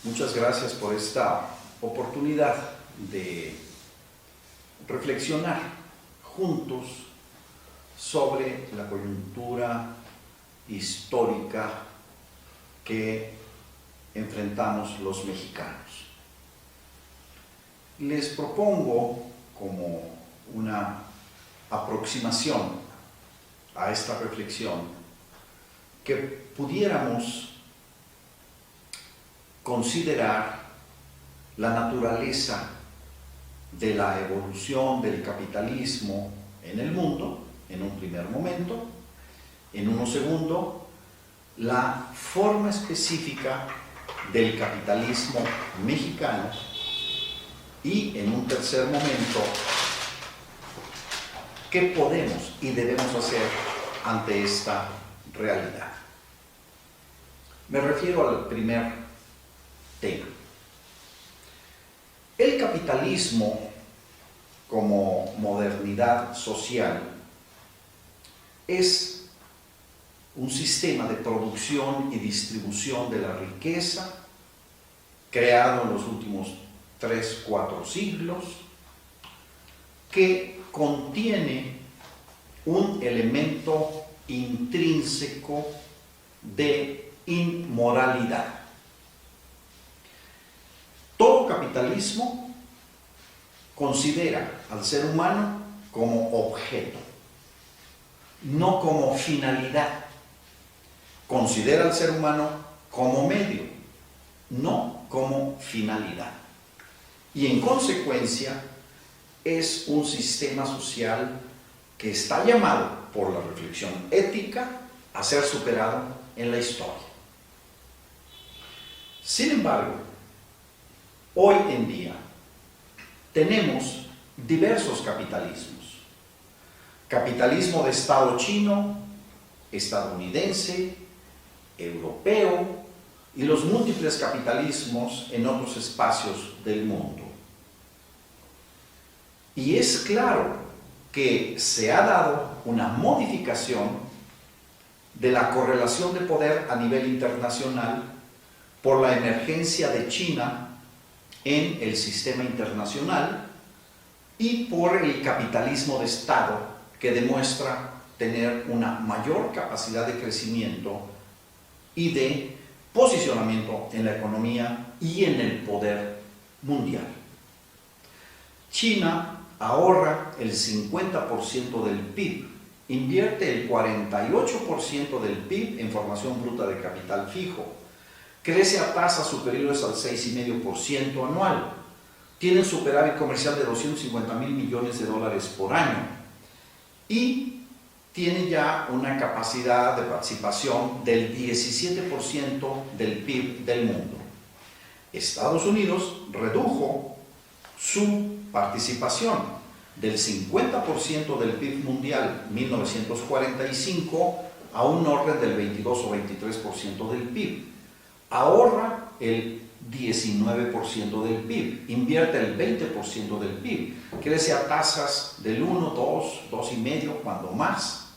Muchas gracias por esta oportunidad de reflexionar juntos sobre la coyuntura histórica que enfrentamos los mexicanos. Les propongo como una aproximación a esta reflexión que pudiéramos considerar la naturaleza de la evolución del capitalismo en el mundo, en un primer momento, en un segundo, la forma específica del capitalismo mexicano y en un tercer momento, ¿qué podemos y debemos hacer ante esta realidad? Me refiero al primer tema. El capitalismo como modernidad social es un sistema de producción y distribución de la riqueza creado en los últimos 3-4 siglos que contiene un elemento intrínseco de inmoralidad. Todo capitalismo considera al ser humano como objeto, no como finalidad. Considera al ser humano como medio, no como finalidad. Y en consecuencia es un sistema social que está llamado por la reflexión ética a ser superado en la historia. Sin embargo, hoy en día tenemos diversos capitalismos. Capitalismo de Estado chino, estadounidense, europeo y los múltiples capitalismos en otros espacios del mundo. Y es claro que se ha dado una modificación de la correlación de poder a nivel internacional por la emergencia de China en el sistema internacional y por el capitalismo de Estado que demuestra tener una mayor capacidad de crecimiento y de posicionamiento en la economía y en el poder mundial. China ahorra el 50% del PIB, invierte el 48% del PIB en formación bruta de capital fijo, crece a tasas superiores al 6,5% anual, tiene un superávit comercial de 250,000 millones de dólares por año y tiene ya una capacidad de participación del 17% del PIB del mundo. Estados Unidos redujo su participación del 50% del PIB mundial 1945 a un orden del 22 o 23% del PIB. Ahorra el 19% del PIB, invierte el 20% del PIB, crece a tasas del 1, 2, 2,5, cuando más,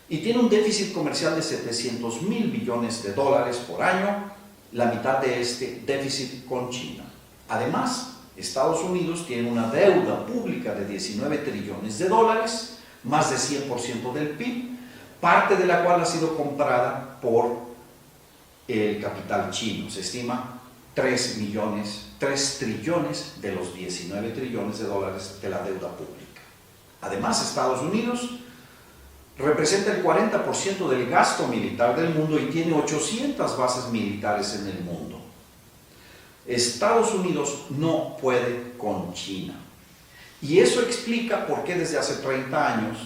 y tiene un déficit comercial de 700,000 millones de dólares por año, la mitad de este déficit con China. Además, Estados Unidos tiene una deuda pública de 19 trillones de dólares, más de 100% del PIB, parte de la cual ha sido comprada por el capital chino. Se estima 3 trillones de los 19 trillones de dólares de la deuda pública. Además, Estados Unidos representa el 40% del gasto militar del mundo y tiene 800 bases militares en el mundo. Estados Unidos no puede con China. Y eso explica por qué desde hace 30 años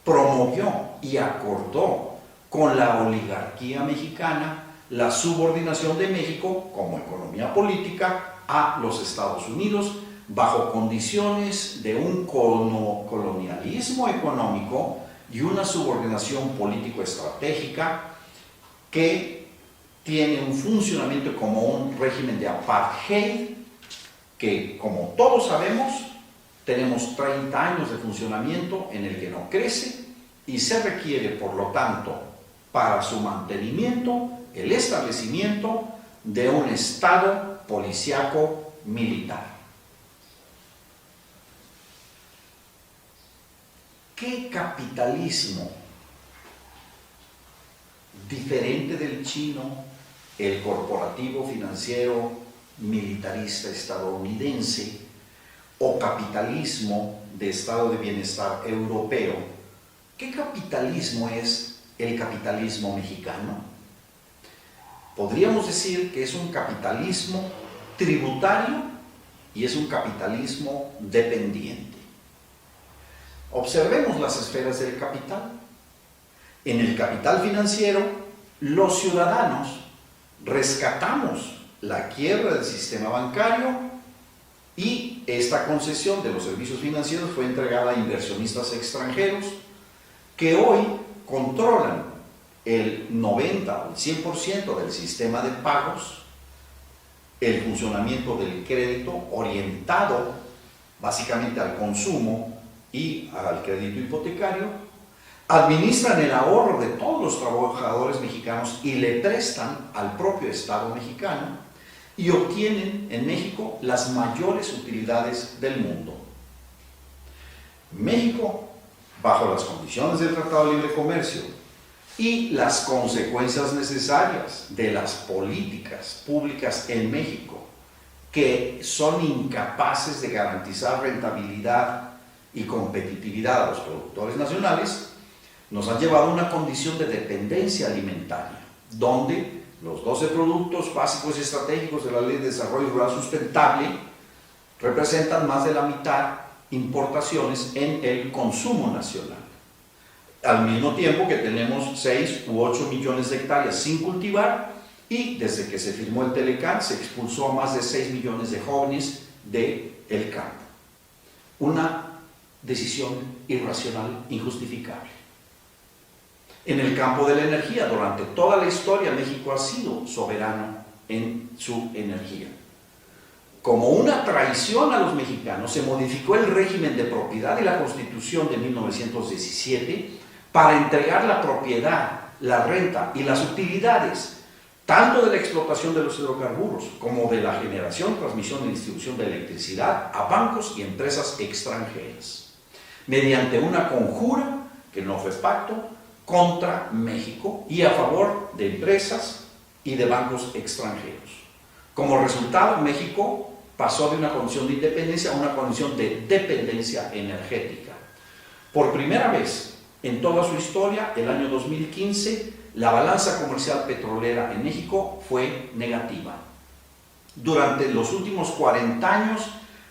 promovió y acordó con la oligarquía mexicana la subordinación de México como economía política a los Estados Unidos bajo condiciones de un colonialismo económico y una subordinación político-estratégica que tiene un funcionamiento como un régimen de apartheid que, como todos sabemos, tenemos 30 años de funcionamiento en el que no crece y se requiere, por lo tanto, para su mantenimiento, el establecimiento de un Estado policíaco militar. ¿Qué capitalismo diferente del chino, el corporativo financiero militarista estadounidense, o capitalismo de estado de bienestar europeo? ¿Qué capitalismo es el capitalismo mexicano? Podríamos decir que es un capitalismo tributario y es un capitalismo dependiente. Observemos las esferas del capital. En el capital financiero, los ciudadanos rescatamos la quiebra del sistema bancario y esta concesión de los servicios financieros fue entregada a inversionistas extranjeros que hoy controlan el 90 o el 100% del sistema de pagos, el funcionamiento del crédito orientado básicamente al consumo y al crédito hipotecario, administran el ahorro de todos los trabajadores mexicanos y le prestan al propio Estado mexicano y obtienen en México las mayores utilidades del mundo. México, bajo las condiciones del Tratado de Libre Comercio y las consecuencias necesarias de las políticas públicas en México, que son incapaces de garantizar rentabilidad y competitividad a los productores nacionales, nos han llevado a una condición de dependencia alimentaria, donde los 12 productos básicos y estratégicos de la Ley de Desarrollo Rural Sustentable representan más de la mitad importaciones en el consumo nacional. Al mismo tiempo que tenemos 6 u 8 millones de hectáreas sin cultivar y desde que se firmó el Telecán se expulsó a más de 6 millones de jóvenes del campo. Una decisión irracional, injustificable. En el campo de la energía, durante toda la historia, México ha sido soberano en su energía. Como una traición a los mexicanos, se modificó el régimen de propiedad y la Constitución de 1917 para entregar la propiedad, la renta y las utilidades, tanto de la explotación de los hidrocarburos como de la generación, transmisión y distribución de electricidad a bancos y empresas extranjeras, mediante una conjura que no fue pacto, contra México y a favor de empresas y de bancos extranjeros. Como resultado, México pasó de una condición de independencia a una condición de dependencia energética. Por primera vez en toda su historia, el año 2015, la balanza comercial petrolera en México fue negativa. Durante los últimos 40 años,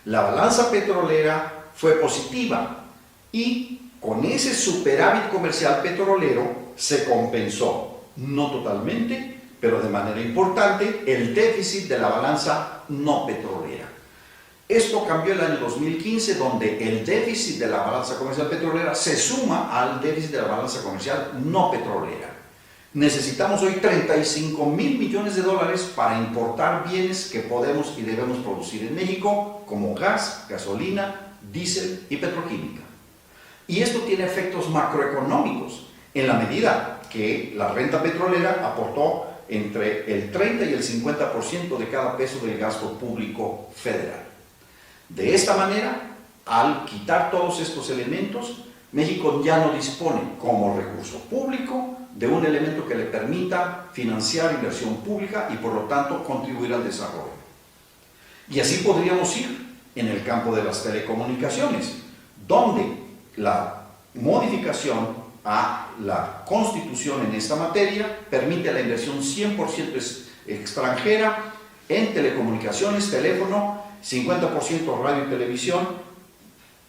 la balanza petrolera fue positiva y con ese superávit comercial petrolero se compensó, no totalmente, pero de manera importante, el déficit de la balanza no petrolera. Esto cambió el año 2015, donde el déficit de la balanza comercial petrolera se suma al déficit de la balanza comercial no petrolera. Necesitamos hoy 35,000 millones de dólares para importar bienes que podemos y debemos producir en México, como gas, gasolina, diésel y petroquímica. Y esto tiene efectos macroeconómicos, en la medida que la renta petrolera aportó entre el 30 y el 50% de cada peso del gasto público federal. De esta manera, al quitar todos estos elementos, México ya no dispone como recurso público de un elemento que le permita financiar inversión pública y por lo tanto contribuir al desarrollo. Y así podríamos ir en el campo de las telecomunicaciones, donde la modificación a la Constitución en esta materia permite la inversión 100% extranjera en telecomunicaciones, teléfono, 50% radio y televisión,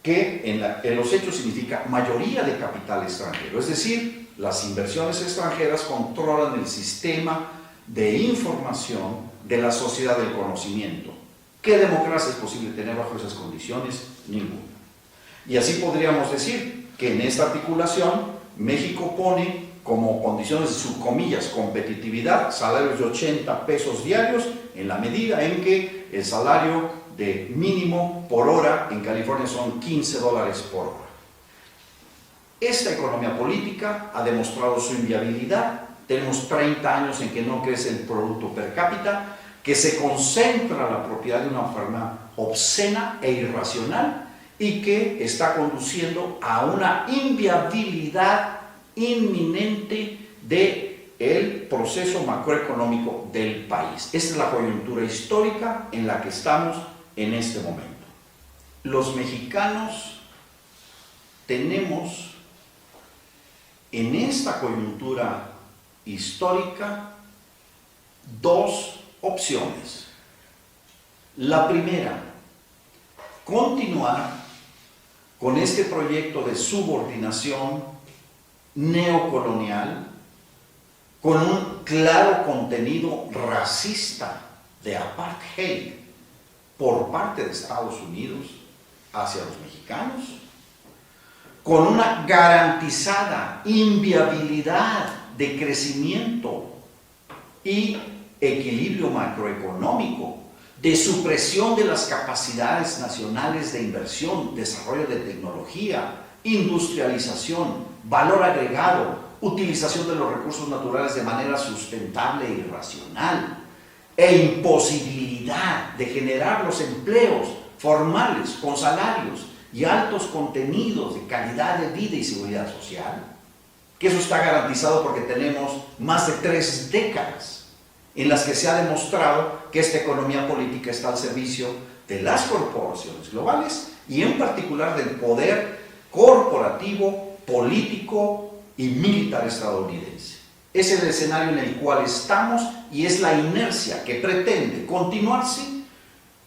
que en los hechos significa mayoría de capital extranjero. Es decir, las inversiones extranjeras controlan el sistema de información de la sociedad del conocimiento. ¿Qué democracia es posible tener bajo esas condiciones? Ninguna. Y así podríamos decir que en esta articulación México pone como condiciones de su comillas competitividad salarios de 80 pesos diarios en la medida en que el salario de mínimo por hora en California son $15 por hora. Esta economía política ha demostrado su inviabilidad. Tenemos 30 años en que no crece el producto per cápita que se concentra la propiedad de una forma obscena e irracional y que está conduciendo a una inviabilidad inminente del proceso macroeconómico del país. Esta es la coyuntura histórica en la que estamos en este momento. Los mexicanos tenemos en esta coyuntura histórica dos opciones. La primera, continuar con este proyecto de subordinación neocolonial con un claro contenido racista de apartheid por parte de Estados Unidos hacia los mexicanos, con una garantizada inviabilidad de crecimiento y equilibrio macroeconómico, de supresión de las capacidades nacionales de inversión, desarrollo de tecnología, industrialización, valor agregado, utilización de los recursos naturales de manera sustentable y racional, e imposibilidad de generar los empleos formales con salarios y altos contenidos de calidad de vida y seguridad social, que eso está garantizado porque tenemos más de 3 décadas en las que se ha demostrado que esta economía política está al servicio de las corporaciones globales y en particular del poder corporativo, político y militar estadounidense. Es el escenario en el cual estamos y es la inercia que pretende continuarse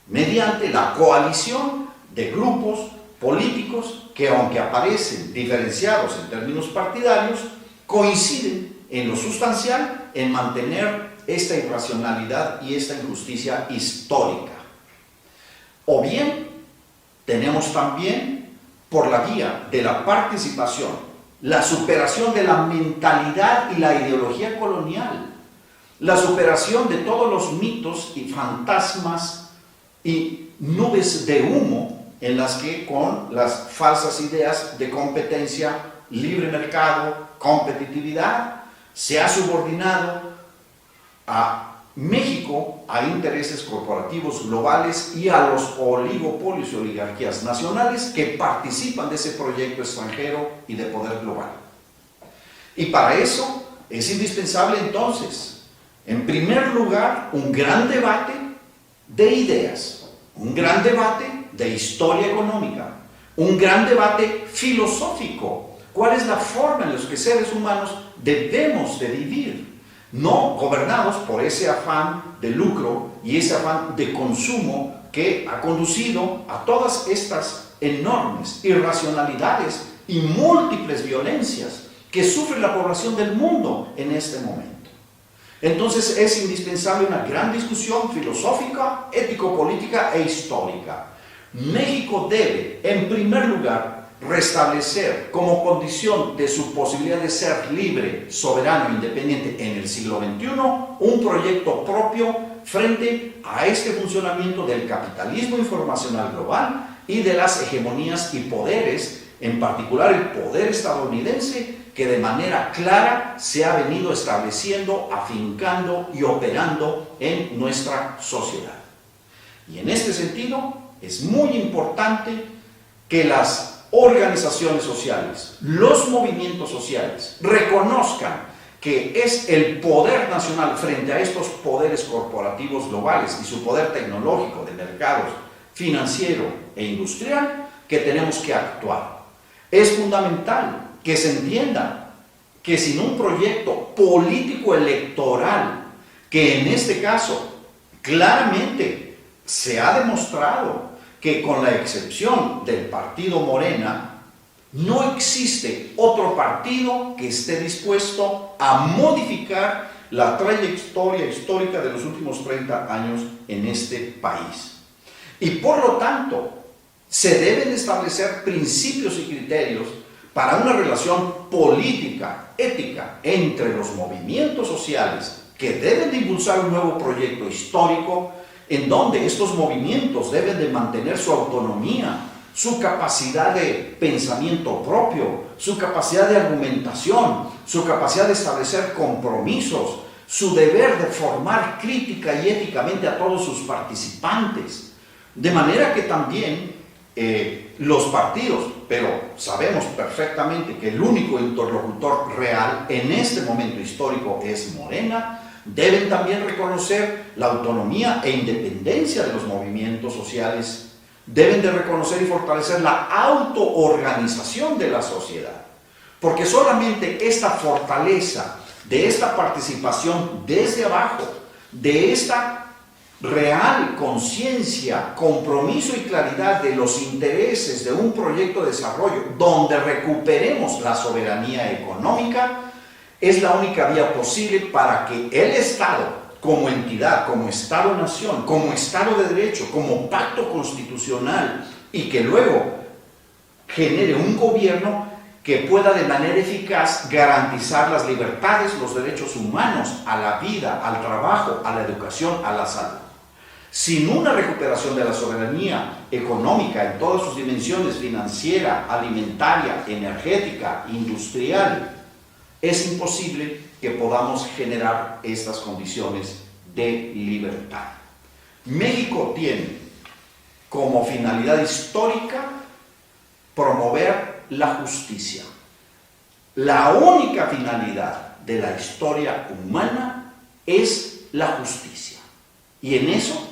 mediante la coalición de grupos políticos que, aunque aparecen diferenciados en términos partidarios, coinciden en lo sustancial en mantener esta irracionalidad y esta injusticia histórica. O bien, tenemos también, por la vía de la participación, la superación de la mentalidad y la ideología colonial, la superación de todos los mitos y fantasmas y nubes de humo en las que con las falsas ideas de competencia, libre mercado, competitividad, se ha subordinado a México a intereses corporativos globales y a los oligopolios y oligarquías nacionales que participan de ese proyecto extranjero y de poder global. Y para eso es indispensable entonces, en primer lugar, un gran debate de ideas, un gran debate de historia económica, un gran debate filosófico. ¿Cuál es la forma en la que seres humanos debemos de vivir? No gobernados por ese afán de lucro y ese afán de consumo que ha conducido a todas estas enormes irracionalidades y múltiples violencias que sufre la población del mundo en este momento. Entonces es indispensable una gran discusión filosófica, ético-política e histórica. México debe, en primer lugar, restablecer como condición de su posibilidad de ser libre, soberano e independiente en el siglo XXI un proyecto propio frente a este funcionamiento del capitalismo informacional global y de las hegemonías y poderes, en particular el poder estadounidense, que de manera clara se ha venido estableciendo, afincando y operando en nuestra sociedad. Y en este sentido es muy importante que las organizaciones sociales, los movimientos sociales, reconozcan que es el poder nacional frente a estos poderes corporativos globales y su poder tecnológico de mercados financiero e industrial que tenemos que actuar. Es fundamental que se entienda que sin un proyecto político electoral, que en este caso claramente se ha demostrado que con la excepción del partido Morena, no existe otro partido que esté dispuesto a modificar la trayectoria histórica de los últimos 30 años en este país. Y por lo tanto, se deben establecer principios y criterios para una relación política, ética, entre los movimientos sociales que deben de impulsar un nuevo proyecto histórico en donde estos movimientos deben de mantener su autonomía, su capacidad de pensamiento propio, su capacidad de argumentación, su capacidad de establecer compromisos, su deber de formar crítica y éticamente a todos sus participantes. De manera que también los partidos, pero sabemos perfectamente que el único interlocutor real en este momento histórico es Morena, deben también reconocer la autonomía e independencia de los movimientos sociales, deben de reconocer y fortalecer la autoorganización de la sociedad, porque solamente esta fortaleza de esta participación desde abajo, de esta real conciencia, compromiso y claridad de los intereses de un proyecto de desarrollo donde recuperemos la soberanía económica, es la única vía posible para que el Estado, como entidad, como Estado-nación, como Estado de Derecho, como pacto constitucional, y que luego genere un gobierno que pueda de manera eficaz garantizar las libertades, los derechos humanos, a la vida, al trabajo, a la educación, a la salud. Sin una recuperación de la soberanía económica en todas sus dimensiones, financiera, alimentaria, energética, industrial, es imposible que podamos generar estas condiciones de libertad. México tiene como finalidad histórica promover la justicia. La única finalidad de la historia humana es la justicia. Y en eso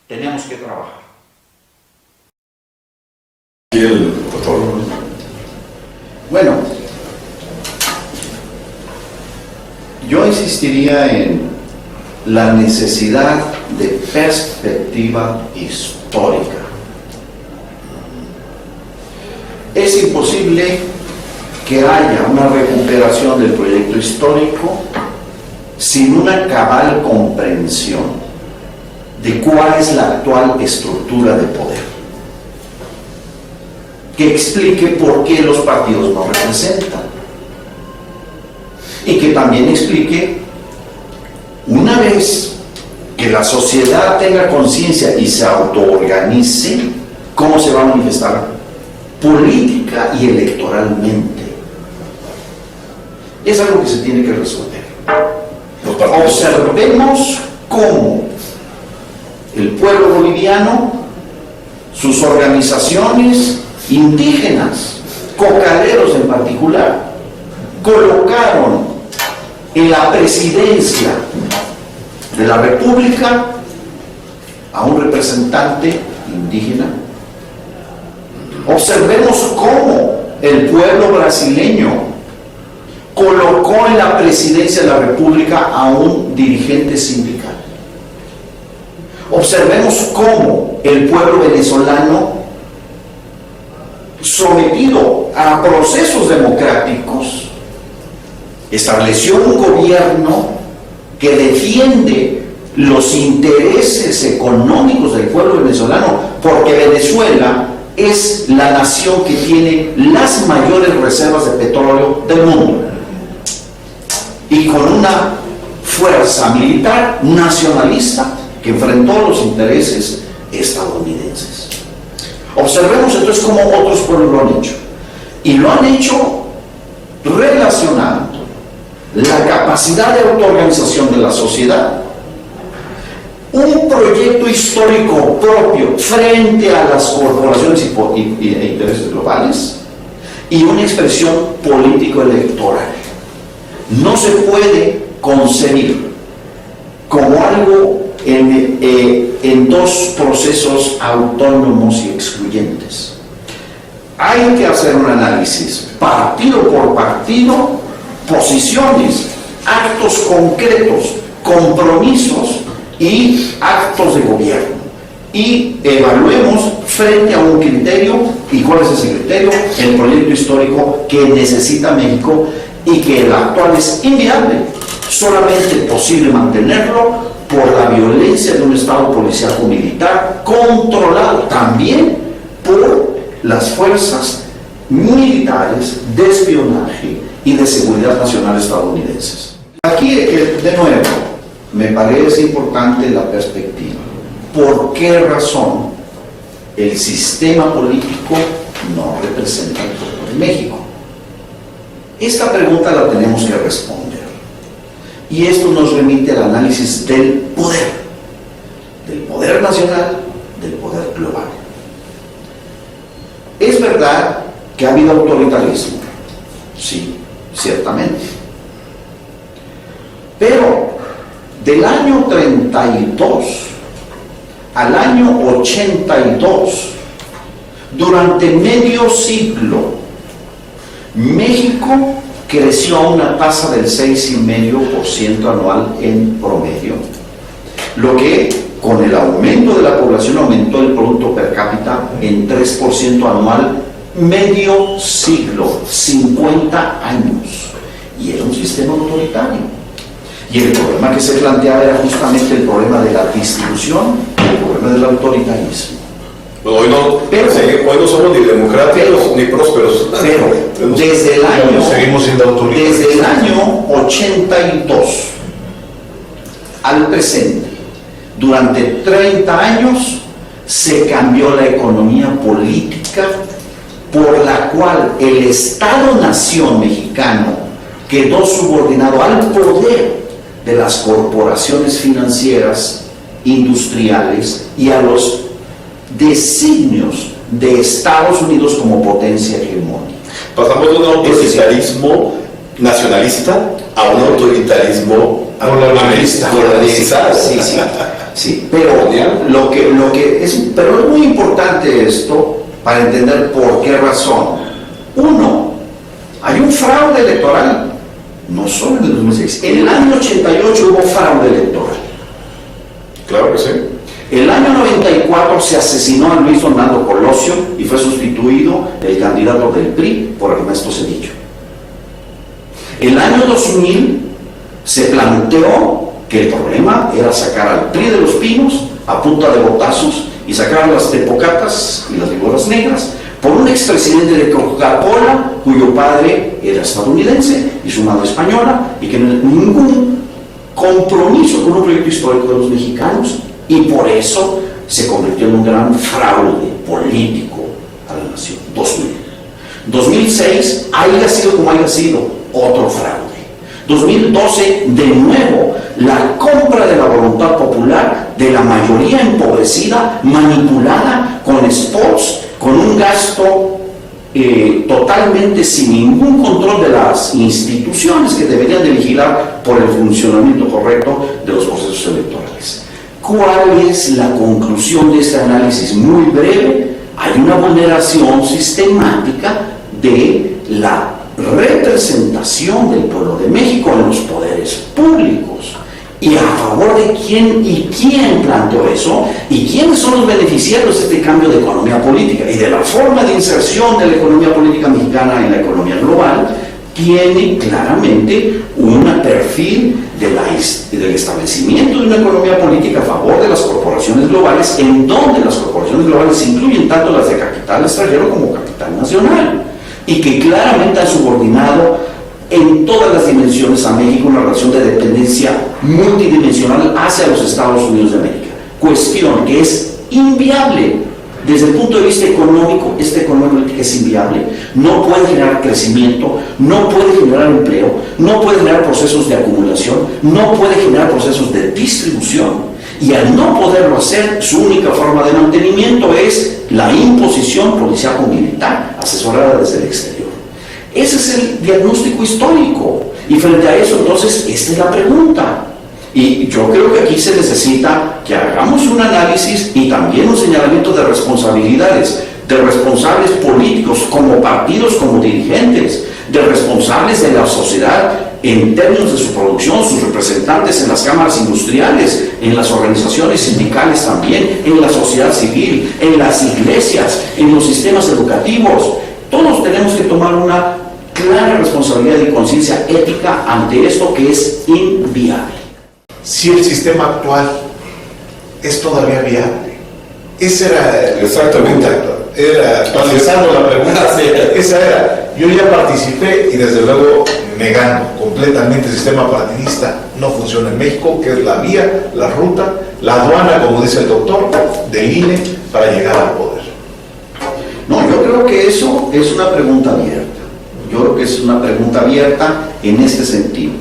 tenemos que trabajar. ¿Y el doctor? Bueno, yo insistiría en la necesidad de perspectiva histórica. Es imposible que haya una recuperación del proyecto histórico sin una cabal comprensión de cuál es la actual estructura de poder, que explique por qué los partidos no representan y que también explique, una vez que la sociedad tenga conciencia y se autoorganice, cómo se va a manifestar política y electoralmente. Es algo que se tiene que resolver. Observemos cómo el pueblo boliviano, sus organizaciones indígenas, cocaleros en particular, colocaron en la presidencia de la República a un representante indígena. Observemos cómo el pueblo brasileño colocó en la presidencia de la República a un dirigente sindical. Observemos cómo el pueblo venezolano, sometido a procesos democráticos, estableció un gobierno que defiende los intereses económicos del pueblo venezolano, porque Venezuela es la nación que tiene las mayores reservas de petróleo del mundo, y con una fuerza militar nacionalista que enfrentó los intereses estadounidenses. Observemos entonces cómo otros pueblos lo han hecho, y lo han hecho relacionando la capacidad de autoorganización de la sociedad, un proyecto histórico propio frente a las corporaciones e intereses globales, y una expresión político-electoral. No se puede concebir como algo en dos procesos autónomos y excluyentes. Hay que hacer un análisis partido por partido, posiciones, actos concretos, compromisos y actos de gobierno, y evaluemos frente a un criterio. ¿Y cuál es ese criterio? El proyecto histórico que necesita México, y que el actual es inviable, solamente posible mantenerlo por la violencia de un Estado policíaco militar controlado también por las fuerzas militares de espionaje y de seguridad nacional estadounidenses. Aquí, de nuevo, me parece importante la perspectiva. ¿Por qué razón el sistema político no representa al pueblo de México? Esta pregunta la tenemos que responder. Y esto nos remite al análisis del poder nacional, del poder global. Es verdad que ha habido autoritarismo, sí, ciertamente. Pero del año 32 al año 82, durante medio siglo, México creció a una tasa del 6,5% anual en promedio, lo que con el aumento de la población aumentó el producto per cápita en 3% anual, medio siglo, 50 años, y era un sistema autoritario. Y el problema que se planteaba era justamente el problema de la distribución, el problema del autoritarismo. Bueno, hoy no somos ni democráticos ni prósperos. Pero desde el año 82 al presente, durante 30 años, se cambió la economía política por la cual el Estado-nación mexicano quedó subordinado al poder de las corporaciones financieras, industriales y a los designios de Estados Unidos como potencia hegemónica. Pasamos de un autoritarismo nacionalista a un autoritarismo colonialista. Sí, pero pero es muy importante esto para entender por qué razón. Uno, hay un fraude electoral, no solo en el 2006, en el año 88 hubo fraude electoral. Claro que sí. El año 94 se asesinó a Luis Donaldo Colosio y fue sustituido el candidato del PRI por Ernesto Zedillo. El año 2000 se planteó que el problema era sacar al PRI de los Pinos a punta de botazos y sacar a las tepocatas y las víboras negras por un expresidente de Coca-Cola cuyo padre era estadounidense y su madre española y que no tenía ningún compromiso con un proyecto histórico de los mexicanos, y por eso se convirtió en un gran fraude político a la nación. 2006, haya sido como haya sido, otro fraude. 2012, de nuevo, la compra de la voluntad popular de la mayoría empobrecida, manipulada con spots, con un gasto totalmente sin ningún control de las instituciones que deberían de vigilar por el funcionamiento correcto de los procesos electorales. ¿Cuál es la conclusión de este análisis? Muy breve: hay una vulneración sistemática de la representación del pueblo de México en los poderes públicos. ¿Y a favor de quién y quién planteó eso? ¿Y quiénes son los beneficiarios de este cambio de economía política? Y de la forma de inserción de la economía política mexicana en la economía global, tiene claramente un perfil del establecimiento de una economía política a favor de las corporaciones globales, en donde las corporaciones globales incluyen tanto las de capital extranjero como capital nacional, y que claramente han subordinado en todas las dimensiones a México una relación de dependencia multidimensional hacia los Estados Unidos de América. Cuestión que es inviable. Desde el punto de vista económico, esta economía política es inviable. No puede generar crecimiento, no puede generar empleo, no puede generar procesos de acumulación, no puede generar procesos de distribución. Y al no poderlo hacer, su única forma de mantenimiento es la imposición policiaco-militar, asesorada desde el exterior. Ese es el diagnóstico histórico. Y frente a eso, entonces, esta es la pregunta. Y yo creo que aquí se necesita que hagamos un análisis y también un señalamiento de responsabilidades, de responsables políticos como partidos, como dirigentes, de responsables de la sociedad en términos de su producción, sus representantes en las cámaras industriales, en las organizaciones sindicales también, en la sociedad civil, en las iglesias, en los sistemas educativos. Todos tenemos que tomar una clara responsabilidad y conciencia ética ante esto que es inviable. Si el sistema actual es todavía viable. Esa era exactamente. Era analizando la pregunta. Esa era. Yo ya participé y desde luego negando completamente el sistema partidista no funciona en México, que es la vía, la ruta, la aduana, como dice el doctor, del INE para llegar al poder. No, yo creo que eso es una pregunta abierta. Yo creo que es una pregunta abierta en este sentido.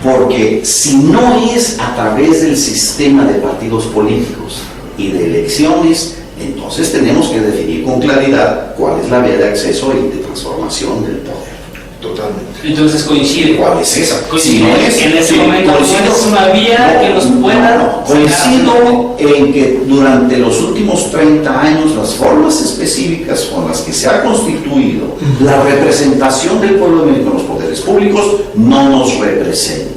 Porque si no es a través del sistema de partidos políticos y de elecciones, entonces tenemos que definir con claridad cuál es la vía de acceso y de transformación del poder. Totalmente. Entonces coincide. ¿Cuál es esa? Coincide Si no es, en ese sí, momento no es una vía que nos pueda... Coincido en que durante los últimos 30 años las formas específicas con las que se ha constituido la representación del pueblo de México en los poderes públicos no nos representa.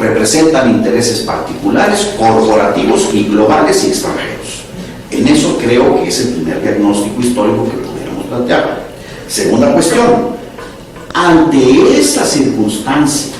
Representan intereses particulares, corporativos y globales y extranjeros. En eso creo que es el primer diagnóstico histórico que pudiéramos plantear. Segunda cuestión. Ante esta circunstancia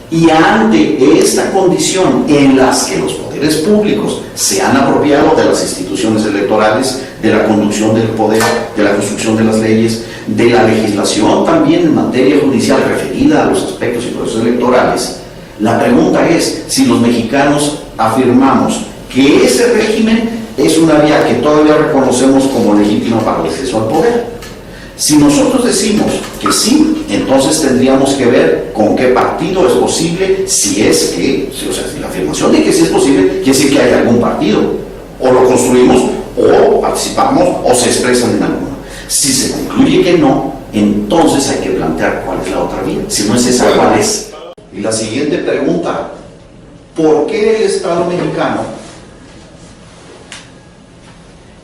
y ante esta condición en las que los poderes públicos se han apropiado de las instituciones electorales, de la conducción del poder, de la construcción de las leyes, de la legislación también en materia judicial referida a los aspectos y procesos electorales, la pregunta es si los mexicanos afirmamos que ese régimen es una vía que todavía reconocemos como legítima para el acceso al poder. Si nosotros decimos que sí, entonces tendríamos que ver con qué partido es posible, si es que, o sea, si la afirmación de que sí es posible, quiere decir que hay algún partido, o lo construimos, o participamos, o se expresan en alguno. Si se concluye que no, entonces hay que plantear cuál es la otra vía. Si no es esa, ¿cuál es? Y la siguiente pregunta, ¿por qué el Estado mexicano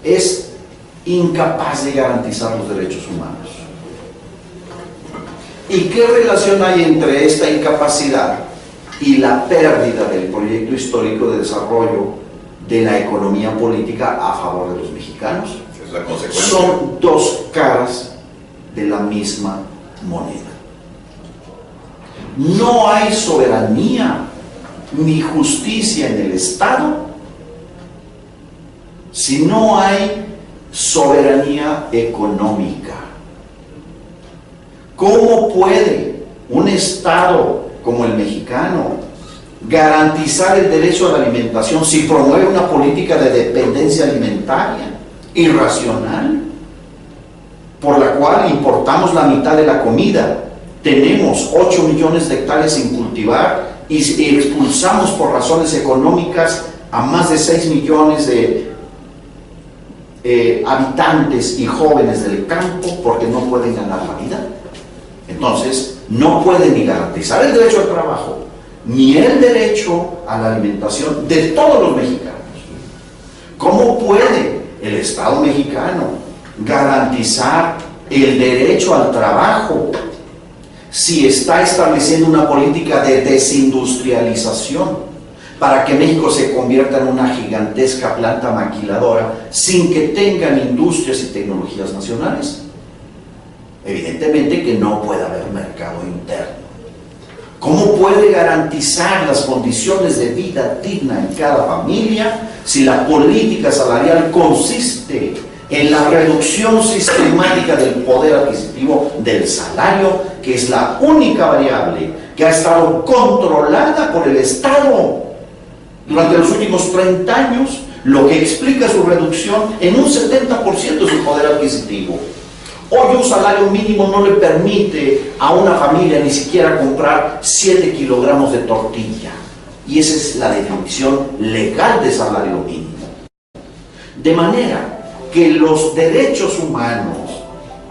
es incapaz de garantizar los derechos humanos? ¿Y qué relación hay entre esta incapacidad y la pérdida del proyecto histórico de desarrollo de la economía política a favor de los mexicanos? Es la consecuencia. Son dos caras de la misma moneda. No hay soberanía ni justicia en el Estado si no hay soberanía económica. ¿Cómo puede un Estado como el mexicano garantizar el derecho a la alimentación si promueve una política de dependencia alimentaria irracional, por la cual importamos la mitad de la comida? Tenemos 8 millones de hectáreas sin cultivar y expulsamos por razones económicas a más de 6 millones de habitantes y jóvenes del campo porque no pueden ganar la vida. Entonces, no pueden ni garantizar el derecho al trabajo, ni el derecho a la alimentación de todos los mexicanos. ¿Cómo puede el Estado mexicano garantizar el derecho al trabajo si está estableciendo una política de desindustrialización para que México se convierta en una gigantesca planta maquiladora sin que tengan industrias y tecnologías nacionales? Evidentemente que no puede haber mercado interno. ¿Cómo puede garantizar las condiciones de vida digna en cada familia si la política salarial consiste en la reducción sistemática del poder adquisitivo del salario, que es la única variable que ha estado controlada por el Estado durante los últimos 30 años, lo que explica su reducción en un 70% de su poder adquisitivo? Hoy un salario mínimo no le permite a una familia ni siquiera comprar 7 kilogramos de tortilla. Y esa es la definición legal de salario mínimo. De manera que los derechos humanos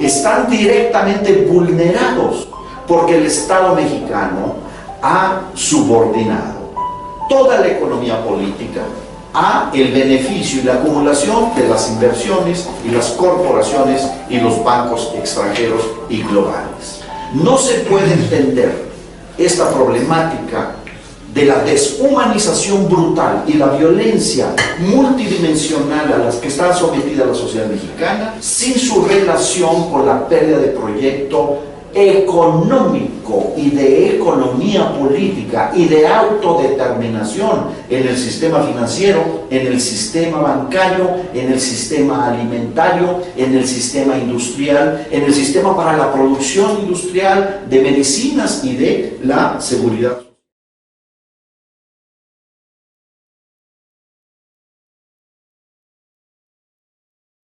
están directamente vulnerados porque el Estado mexicano ha subordinado toda la economía política a el beneficio y la acumulación de las inversiones y las corporaciones y los bancos extranjeros y globales. No se puede entender esta problemática de la deshumanización brutal y la violencia multidimensional a las que está sometida la sociedad mexicana sin su relación con la pérdida de proyecto económico y de economía política y de autodeterminación en el sistema financiero, en el sistema bancario, en el sistema alimentario, en el sistema industrial, en el sistema para la producción industrial de medicinas y de la seguridad.